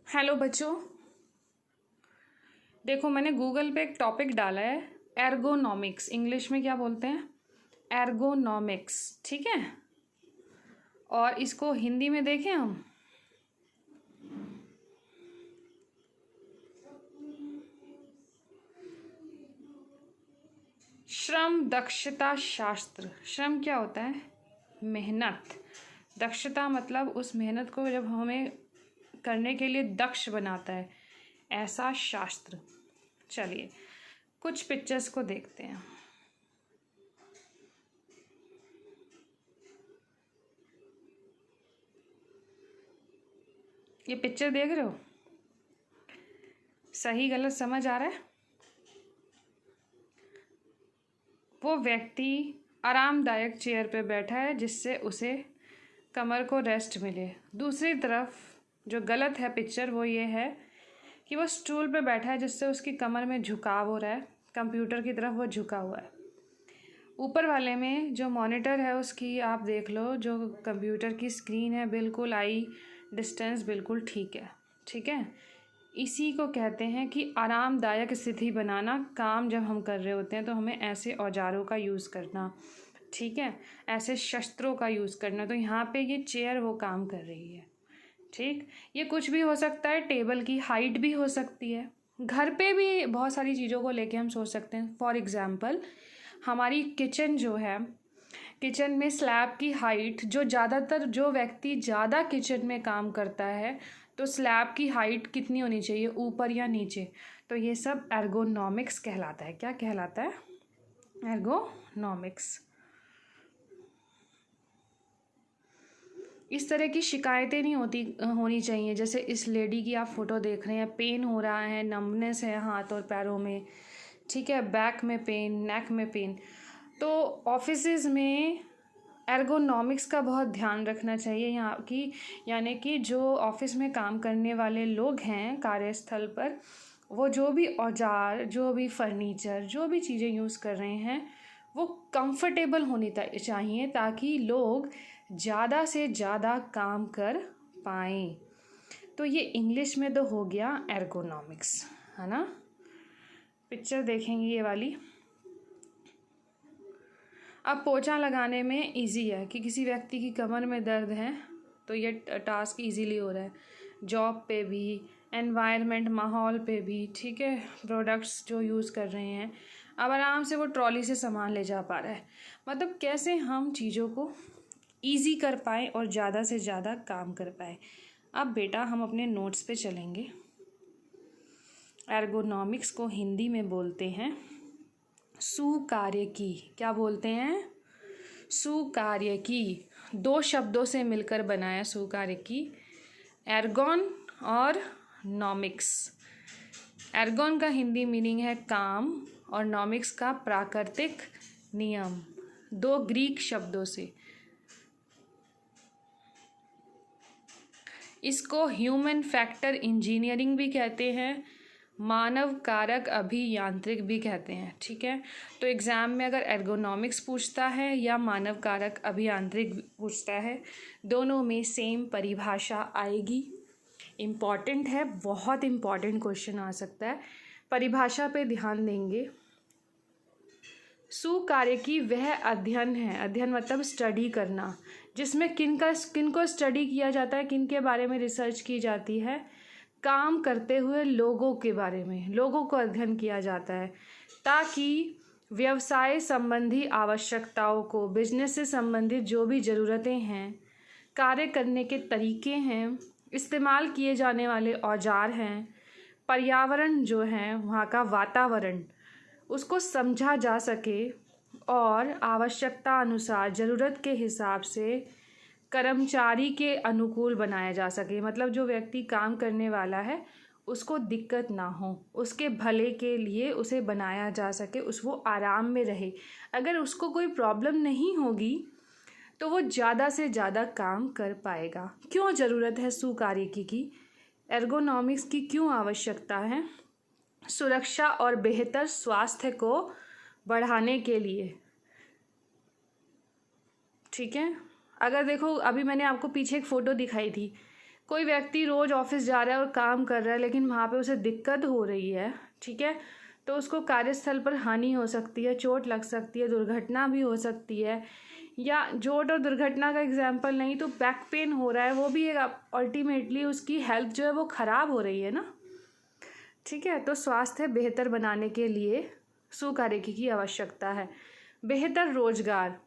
Hello बच्चों, देखो मैंने गूगल पे एक टॉपिक डाला है एर्गोनॉमिक्स। इंग्लिश में क्या बोलते हैं? एर्गोनॉमिक्स। ठीक है, और इसको हिंदी में देखें हम। श्रम दक्षता शास्त्र। श्रम क्या होता है? मेहनत। दक्षता मतलब उस मेहनत को जब हमें करने के लिए दक्ष बनाता है, ऐसा शास्त्र। चलिए कुछ पिक्चर्स को देखते हैं। ये पिक्चर देख रहे हो? सही गलत समझ आ रहा है? वो व्यक्ति आरामदायक चेयर पे बैठा है जिससे उसे कमर को रेस्ट मिले। दूसरी तरफ जो गलत है पिक्चर वो ये है कि वो स्टूल पे बैठा है जिससे उसकी कमर में झुकाव हो रहा है, कंप्यूटर की तरफ वो झुका हुआ है। ऊपर वाले में जो मॉनिटर है उसकी आप देख लो, जो कंप्यूटर की स्क्रीन है बिल्कुल आई डिस्टेंस बिल्कुल ठीक है। ठीक है, इसी को कहते हैं कि आरामदायक स्थिति बनाना। काम जब हम कर रहे होते हैं तो हमें ऐसे औजारों का यूज़ करना, ठीक है, ऐसे शस्त्रों का यूज़ करना। तो यहाँ पे ये चेयर वो काम कर रही है। ठीक, ये कुछ भी हो सकता है, टेबल की हाइट भी हो सकती है। घर पे भी बहुत सारी चीज़ों को लेके हम सोच सकते हैं। फॉर एग्ज़ाम्पल हमारी किचन जो है, किचन में स्लैब की हाइट जो ज़्यादातर जो व्यक्ति ज़्यादा किचन में काम करता है तो स्लैब की हाइट कितनी होनी चाहिए, ऊपर या नीचे? तो ये सब एर्गोनॉमिक्स कहलाता है। क्या कहलाता है? एर्गोनॉमिक्स। इस तरह की शिकायतें नहीं होनी चाहिए। जैसे इस लेडी की आप फोटो देख रहे हैं, पेन हो रहा है, नम्बनेस है हाथ और पैरों में, ठीक है, बैक में पेन, नेक में पेन। तो ऑफिसेज में एर्गोनॉमिक्स का बहुत ध्यान रखना चाहिए यहाँ की, यानी कि जो ऑफिस में काम करने वाले लोग हैं कार्यस्थल पर, वो जो भी औजार, जो भी फर्नीचर, जो भी चीज़ें यूज़ कर रहे हैं वो कंफर्टेबल होनी चाहिए ताकि लोग ज़्यादा से ज़्यादा काम कर पाएँ। तो ये इंग्लिश में तो हो गया एर्गोनॉमिक्स, है ना। पिक्चर देखेंगे ये वाली। अब पोछा लगाने में इजी है कि किसी व्यक्ति की कमर में दर्द है तो ये टास्क इजीली हो रहा है। जॉब पे भी, एनवायरनमेंट माहौल पे भी, ठीक है, प्रोडक्ट्स जो यूज़ कर रहे हैं, अब आराम से वो ट्रॉली से सामान ले जा पा रहा है। मतलब कैसे हम चीज़ों को ईजी कर पाएँ और ज़्यादा से ज़्यादा काम कर पाएँ। अब बेटा हम अपने नोट्स पे चलेंगे। एर्गोनॉमिक्स को हिंदी में बोलते हैं सुकार्यकी। क्या बोलते हैं? सुकार्यकी। दो शब्दों से मिलकर बनाया सुकार्यकी, एर्गोन और नॉमिक्स। एर्गोन का हिंदी मीनिंग है काम और नॉमिक्स का प्राकृतिक नियम। दो ग्रीक शब्दों से। इसको ह्यूमन फैक्टर इंजीनियरिंग भी कहते हैं, मानव कारक अभियांत्रिक भी कहते हैं। ठीक है, तो एग्ज़ाम में अगर एर्गोनॉमिक्स पूछता है या मानव कारक अभियांत्रिक पूछता है, दोनों में सेम परिभाषा आएगी। इम्पॉर्टेंट है, बहुत इम्पॉर्टेंट क्वेश्चन आ सकता है। परिभाषा पे ध्यान देंगे। सुकार्यकी वह अध्ययन है, अध्ययन मतलब स्टडी करना, जिसमें किन को स्टडी किया जाता है, किन के बारे में रिसर्च की जाती है? काम करते हुए लोगों के बारे में, लोगों को अध्ययन किया जाता है ताकि व्यवसाय संबंधी आवश्यकताओं को, बिजनेस से संबंधित जो भी ज़रूरतें हैं, कार्य करने के तरीके हैं, इस्तेमाल किए जाने वाले औजार हैं, पर्यावरण जो है वहाँ का वातावरण, उसको समझा जा सके और आवश्यकता अनुसार, ज़रूरत के हिसाब से कर्मचारी के अनुकूल बनाया जा सके। मतलब जो व्यक्ति काम करने वाला है उसको दिक्कत ना हो, उसके भले के लिए उसे बनाया जा सके, वो आराम में रहे। अगर उसको कोई प्रॉब्लम नहीं होगी तो वो ज़्यादा से ज़्यादा काम कर पाएगा। क्यों ज़रूरत है सुकार्यकी की? एर्गोनॉमिक्स की क्यों आवश्यकता है? सुरक्षा और बेहतर स्वास्थ्य को बढ़ाने के लिए। ठीक है, अगर देखो अभी मैंने आपको पीछे एक फ़ोटो दिखाई थी, कोई व्यक्ति रोज़ ऑफिस जा रहा है और काम कर रहा है लेकिन वहाँ पे उसे दिक्कत हो रही है, ठीक है, तो उसको कार्यस्थल पर हानि हो सकती है, चोट लग सकती है, दुर्घटना भी हो सकती है। या चोट और दुर्घटना का एग्जाम्पल नहीं तो बैक पेन हो रहा है, वो भी एक अल्टीमेटली उसकी हेल्थ जो है वो ख़राब हो रही है ना, ठीक है। तो स्वास्थ्य बेहतर बनाने के लिए सुकार्यिकी की आवश्यकता है। बेहतर रोजगार,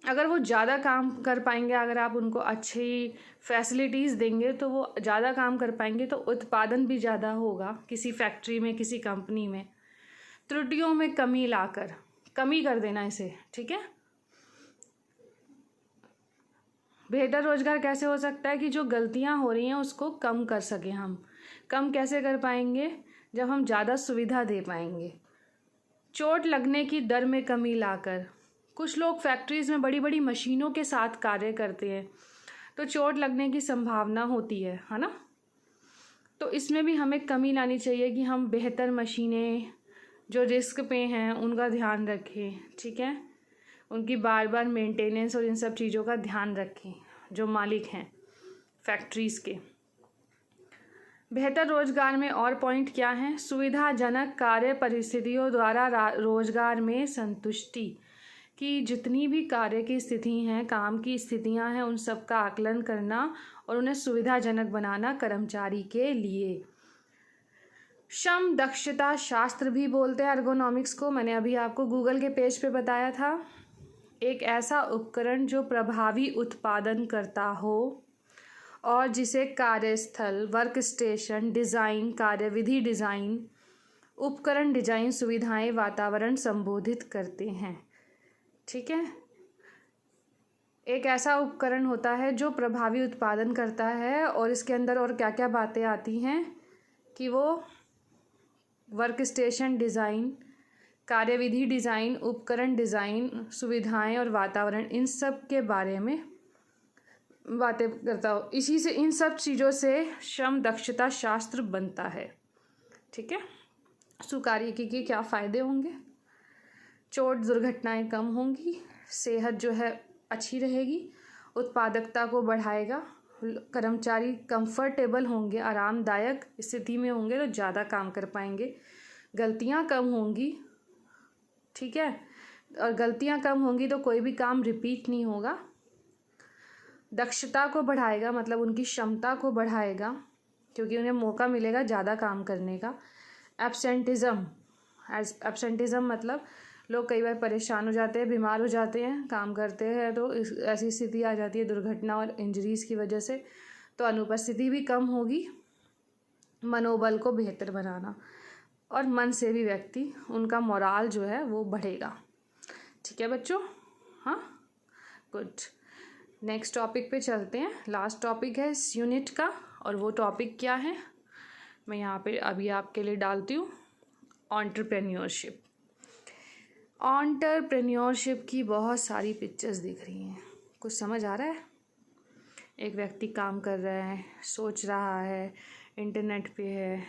अगर वो ज़्यादा काम कर पाएंगे, अगर आप उनको अच्छी फैसिलिटीज़ देंगे तो वो ज़्यादा काम कर पाएंगे, तो उत्पादन भी ज़्यादा होगा किसी फैक्ट्री में, किसी कंपनी में। त्रुटियों में कमी लाकर, कमी कर देना इसे, ठीक है। बेहतर रोजगार कैसे हो सकता है कि जो गलतियां हो रही हैं उसको कम कर सकें हम। कम कैसे कर पाएंगे? जब हम ज़्यादा सुविधा दे पाएंगे। चोट लगने की दर में कमी लाकर, कुछ लोग फैक्ट्रीज़ में बड़ी बड़ी मशीनों के साथ कार्य करते हैं तो चोट लगने की संभावना होती है ना। तो इसमें भी हमें कमी लानी चाहिए कि हम बेहतर मशीनें जो रिस्क पे हैं उनका ध्यान रखें, ठीक है। उनकी बार बार मेंटेनेंस और इन सब चीज़ों का ध्यान रखें जो मालिक हैं फैक्ट्रीज़ के। बेहतर रोजगार में और पॉइंट क्या हैं? सुविधाजनक कार्य परिस्थितियों द्वारा रोजगार में संतुष्टि, कि जितनी भी कार्य की स्थिति हैं, काम की स्थितियां हैं, उन सब का आकलन करना और उन्हें सुविधाजनक बनाना कर्मचारी के लिए। श्रम दक्षता शास्त्र भी बोलते हैं एर्गोनॉमिक्स को, मैंने अभी आपको गूगल के पेज पे बताया था। एक ऐसा उपकरण जो प्रभावी उत्पादन करता हो और जिसे कार्यस्थल, वर्क स्टेशन डिज़ाइन, कार्यविधि डिज़ाइन, उपकरण डिज़ाइन, सुविधाएं, वातावरण संबोधित करते हैं, ठीक है। एक ऐसा उपकरण होता है जो प्रभावी उत्पादन करता है और इसके अंदर और क्या क्या बातें आती हैं कि वो वर्क स्टेशन डिज़ाइन, कार्यविधि डिज़ाइन, उपकरण डिज़ाइन, सुविधाएं और वातावरण, इन सब के बारे में बातें करता हो। इसी से, इन सब चीज़ों से श्रम दक्षता शास्त्र बनता है, ठीक है। सुकार्यिकी के क्या फ़ायदे होंगे? चोट दुर्घटनाएं कम होंगी, सेहत जो है अच्छी रहेगी, उत्पादकता को बढ़ाएगा, कर्मचारी कंफर्टेबल होंगे, आरामदायक स्थिति में होंगे तो ज़्यादा काम कर पाएंगे, गलतियां कम होंगी, ठीक है। और गलतियां कम होंगी तो कोई भी काम रिपीट नहीं होगा। दक्षता को बढ़ाएगा, मतलब उनकी क्षमता को बढ़ाएगा क्योंकि उन्हें मौका मिलेगा ज़्यादा काम करने का। एब्सेंटिज़म, मतलब लोग कई बार परेशान हो जाते हैं, बीमार हो जाते हैं, काम करते हैं तो ऐसी स्थिति आ जाती है दुर्घटना और इंजरीज़ की वजह से, तो अनुपस्थिति भी कम होगी। मनोबल को बेहतर बनाना और मन से भी व्यक्ति, उनका मोराल जो है वो बढ़ेगा, ठीक है बच्चों। हाँ, गुड। नेक्स्ट टॉपिक पे चलते हैं। लास्ट टॉपिक है इस यूनिट का, और वो टॉपिक क्या है मैं यहाँ पे अभी आपके लिए डालती हूँ। एंटरप्रेन्योरशिप। एंटरप्रेन्योरशिप की बहुत सारी पिक्चर्स दिख रही हैं, कुछ समझ आ रहा है? एक व्यक्ति काम कर रहा है, सोच रहा है, इंटरनेट पे है,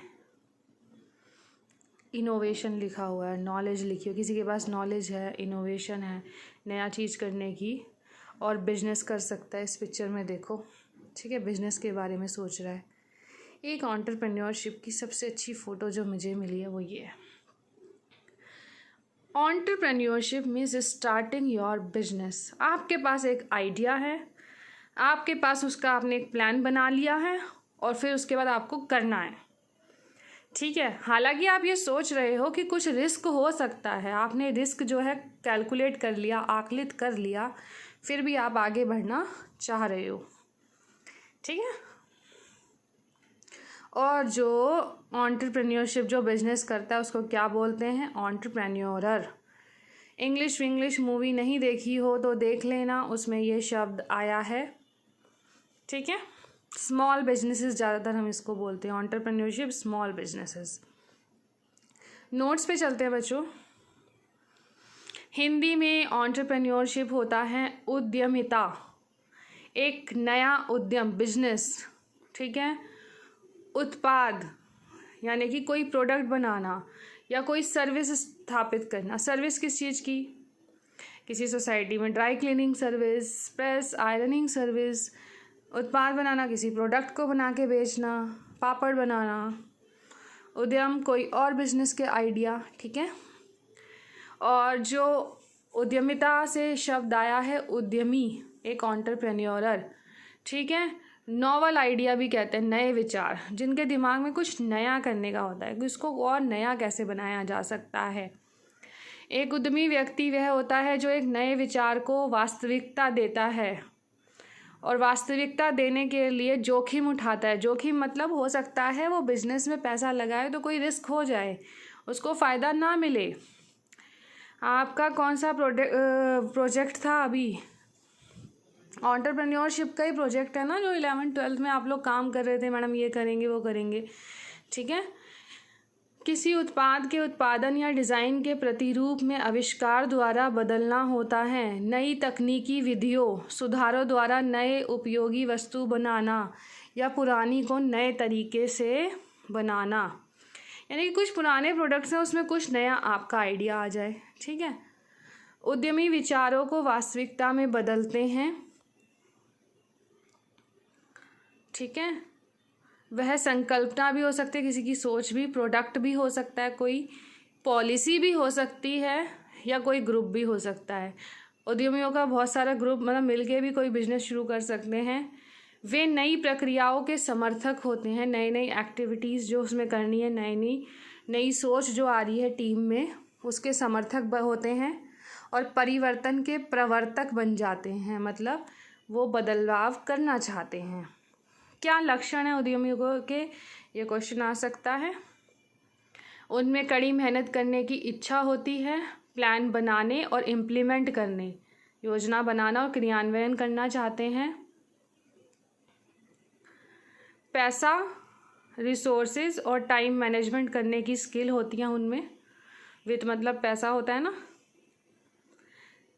इनोवेशन लिखा हुआ है, नॉलेज लिखी हो, किसी के पास नॉलेज है, इनोवेशन है, नया चीज़ करने की, और बिजनेस कर सकता है। इस पिक्चर में देखो, ठीक है, बिजनेस के बारे में सोच रहा है। एक एंटरप्रेन्योरशिप की सबसे अच्छी फ़ोटो जो मुझे मिली है वो ये है। Entrepreneurship means starting your business. आपके पास एक आइडिया है, आपके पास उसका आपने एक प्लान बना लिया है और फिर उसके बाद आपको करना है, ठीक है। हालांकि आप ये सोच रहे हो कि कुछ रिस्क हो सकता है, आपने रिस्क जो है कैलकुलेट कर लिया, आकलित कर लिया, फिर भी आप आगे बढ़ना चाह रहे हो, ठीक है। और जो एंटरप्रेन्योरशिप जो बिजनेस करता है उसको क्या बोलते हैं? एंटरप्रेन्योरर। इंग्लिश मूवी नहीं देखी हो तो देख लेना, उसमें ये शब्द आया है, ठीक है। स्मॉल बिजनेसेस ज़्यादातर हम इसको बोलते हैं, एंटरप्रेन्योरशिप स्मॉल बिजनेसेस। नोट्स पे चलते हैं बच्चों। हिंदी में एंटरप्रेन्योरशिप होता है उद्यमिता, एक नया उद्यम, बिजनेस, ठीक है। उत्पाद यानी कि कोई प्रोडक्ट बनाना या कोई सर्विस स्थापित करना। सर्विस किस चीज़ की? किसी सोसाइटी में dry cleaning service, press ironing service, उत्पाद बनाना, किसी प्रोडक्ट को बना के बेचना, पापड़ बनाना। उद्यम, कोई और बिजनेस के आइडिया, ठीक है। और जो उद्यमिता से शब्द आया है उद्यमी, एक एंटरप्रेन्योरर, ठीक है। नॉवल आइडिया भी कहते हैं, नए विचार, जिनके दिमाग में कुछ नया करने का होता है कि उसको और नया कैसे बनाया जा सकता है। एक उद्यमी व्यक्ति वह होता है जो एक नए विचार को वास्तविकता देता है और वास्तविकता देने के लिए जोखिम उठाता है। जोखिम मतलब हो सकता है वो बिजनेस में पैसा लगाए तो कोई रिस्क हो जाए, उसको फ़ायदा ना मिले। आपका कौन सा प्रोजेक्ट था अभी? एंटरप्रेन्योरशिप का ही प्रोजेक्ट है ना, जो 11th-12th में आप लोग काम कर रहे थे, मैडम ये करेंगे वो करेंगे, ठीक है। किसी उत्पाद के उत्पादन या डिज़ाइन के प्रतिरूप में आविष्कार द्वारा बदलना होता है। नई तकनीकी विधियों, सुधारों द्वारा नए उपयोगी वस्तु बनाना या पुरानी को नए तरीके से बनाना। यानी कि कुछ पुराने प्रोडक्ट्स हैं, उसमें कुछ नया आपका आइडिया आ जाए, ठीक है। उद्यमी विचारों को वास्तविकता में बदलते हैं, ठीक है। वह संकल्पना भी हो सकती है, किसी की सोच भी, प्रोडक्ट भी हो सकता है, कोई पॉलिसी भी हो सकती है, या कोई ग्रुप भी हो सकता है। उद्यमियों का बहुत सारा ग्रुप, मतलब मिलके भी कोई बिजनेस शुरू कर सकते हैं। वे नई प्रक्रियाओं के समर्थक होते हैं, नई नई एक्टिविटीज़ जो उसमें करनी है, नई सोच जो आ रही है टीम में, उसके समर्थक होते हैं और परिवर्तन के प्रवर्तक बन जाते हैं, मतलब वो बदलाव करना चाहते हैं। क्या लक्षण है उद्यमियों के, ये क्वेश्चन आ सकता है। उनमें कड़ी मेहनत करने की इच्छा होती है, प्लान बनाने और इम्प्लीमेंट करने, योजना बनाना और क्रियान्वयन करना चाहते हैं। पैसा, रिसोर्सेज और टाइम मैनेजमेंट करने की स्किल होती है उनमें। वित्त मतलब पैसा होता है ना।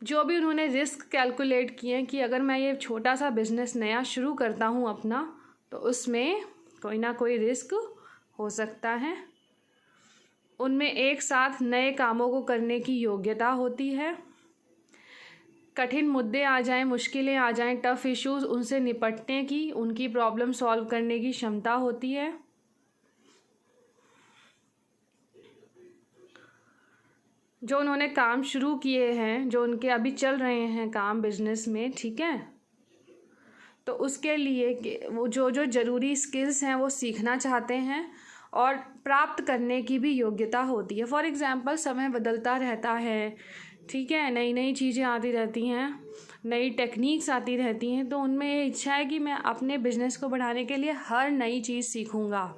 जो भी उन्होंने रिस्क कैलकुलेट किए कि अगर मैं ये छोटा सा बिजनेस नया शुरू करता हूँ अपना, तो उसमें कोई ना कोई रिस्क हो सकता है। उनमें एक साथ नए कामों को करने की योग्यता होती है। कठिन मुद्दे आ जाएं, मुश्किलें आ जाएं, टफ इश्यूज, उनसे निपटने की, उनकी प्रॉब्लम सॉल्व करने की क्षमता होती है। जो उन्होंने काम शुरू किए हैं, जो उनके अभी चल रहे हैं काम बिजनेस में, ठीक है, तो उसके लिए वो जो जो ज़रूरी स्किल्स हैं वो सीखना चाहते हैं और प्राप्त करने की भी योग्यता होती है। फॉर एग्ज़ाम्पल, समय बदलता रहता है, ठीक है, नई नई चीज़ें आती रहती हैं, नई टेक्निक्स आती रहती हैं, तो उनमें ये इच्छा है कि मैं अपने बिजनेस को बढ़ाने के लिए हर नई चीज़ सीखूँगा।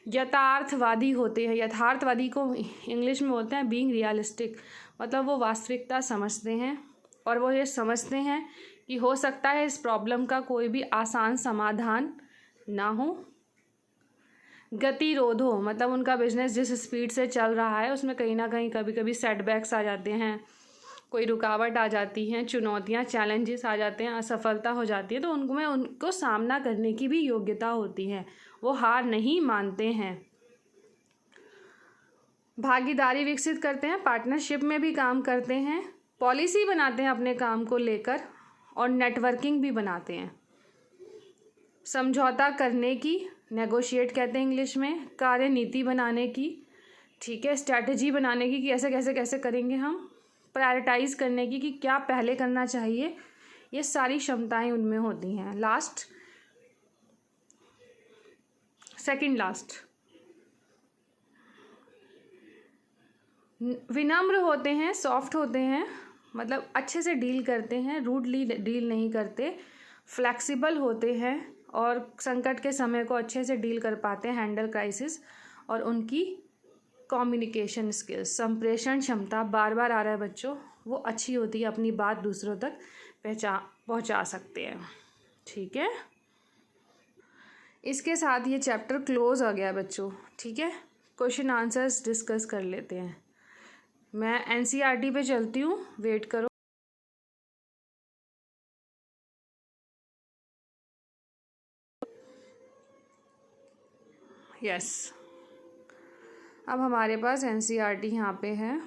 यथार्थवादी होते हैं, यथार्थवादी को इंग्लिश में बोलते हैं बीइंग रियलिस्टिक, मतलब वो वास्तविकता समझते हैं और वो ये समझते हैं कि हो सकता है इस प्रॉब्लम का कोई भी आसान समाधान ना हो। गतिरोध हो, मतलब उनका बिजनेस जिस स्पीड से चल रहा है उसमें कहीं ना कहीं कभी कभी सेटबैक्स आ जाते हैं, कोई रुकावट आ जाती हैं, चुनौतियां, चैलेंजेस आ जाते हैं, असफलता हो जाती है, तो उनमें उनको सामना करने की भी योग्यता होती है, वो हार नहीं मानते हैं। भागीदारी विकसित करते हैं, पार्टनरशिप में भी काम करते हैं, पॉलिसी बनाते हैं अपने काम को लेकर और नेटवर्किंग भी बनाते हैं। समझौता करने की, नेगोशिएट कहते हैं इंग्लिश में, कार्यनीति बनाने की, ठीक है, स्ट्रैटेजी बनाने की कि ऐसे कैसे कैसे करेंगे हम, प्रायोरिटाइज करने की कि क्या पहले करना चाहिए, ये सारी क्षमताएं उनमें होती हैं। सेकंड लास्ट, विनम्र होते हैं, सॉफ्ट होते हैं, मतलब अच्छे से डील करते हैं, रूडली डील नहीं करते, फ्लेक्सिबल होते हैं और संकट के समय को अच्छे से डील कर पाते हैं, हैंडल क्राइसिस, और उनकी कम्युनिकेशन स्किल्स, संप्रेषण क्षमता, बार बार आ रहा है बच्चों, वो अच्छी होती है, अपनी बात दूसरों तक पहुंचा सकते हैं, ठीक है। इसके साथ ये चैप्टर क्लोज हो गया बच्चों, ठीक है। क्वेश्चन आंसर्स डिस्कस कर लेते हैं। मैं एनसीईआरटी पे चलती हूँ, वेट करो। यस, अब हमारे पास एनसीईआरटी यहाँ पे है,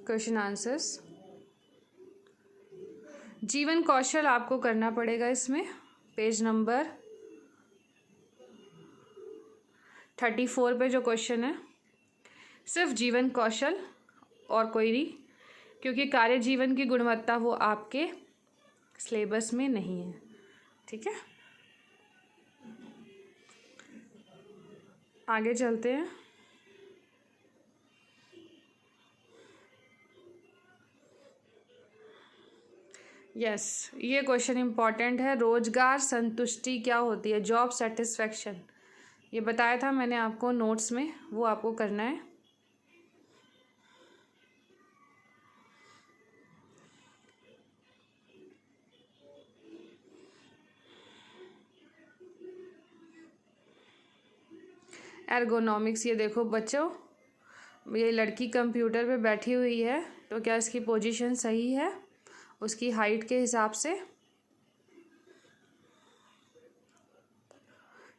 क्वेश्चन आंसर्स। जीवन कौशल आपको करना पड़ेगा इसमें। पेज नंबर 34 पे जो क्वेश्चन है, सिर्फ जीवन कौशल और कोई नहीं, क्योंकि कार्य जीवन की गुणवत्ता वो आपके सिलेबस में नहीं है। ठीक है, आगे चलते हैं। यस, ये क्वेश्चन इम्पॉर्टेंट है। रोजगार संतुष्टि क्या होती है? जॉब सेटिस्फैक्शन, ये बताया था मैंने आपको नोट्स में, वो आपको करना है। एर्गोनॉमिक्स, ये देखो बच्चों, ये लड़की कंप्यूटर पे बैठी हुई है, तो क्या इसकी पोजीशन सही है उसकी हाइट के हिसाब से?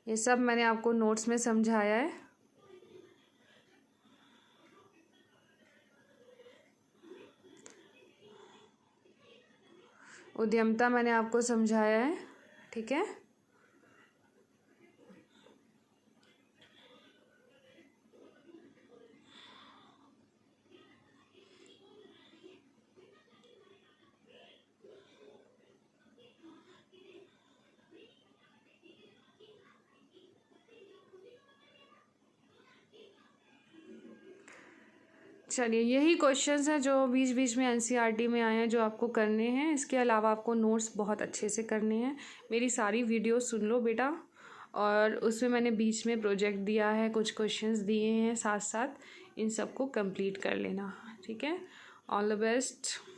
ये सब मैंने आपको नोट्स में समझाया है। उद्यमता मैंने आपको समझाया है। ठीक है, चलिए यही क्वेश्चंस हैं जो बीच बीच में एनसीईआरटी में आए हैं, जो आपको करने हैं। इसके अलावा आपको नोट्स बहुत अच्छे से करने हैं। मेरी सारी वीडियो सुन लो बेटा, और उसमें मैंने बीच में प्रोजेक्ट दिया है, कुछ क्वेश्चंस दिए हैं साथ साथ, इन सबको कंप्लीट कर लेना। ठीक है, ऑल द बेस्ट।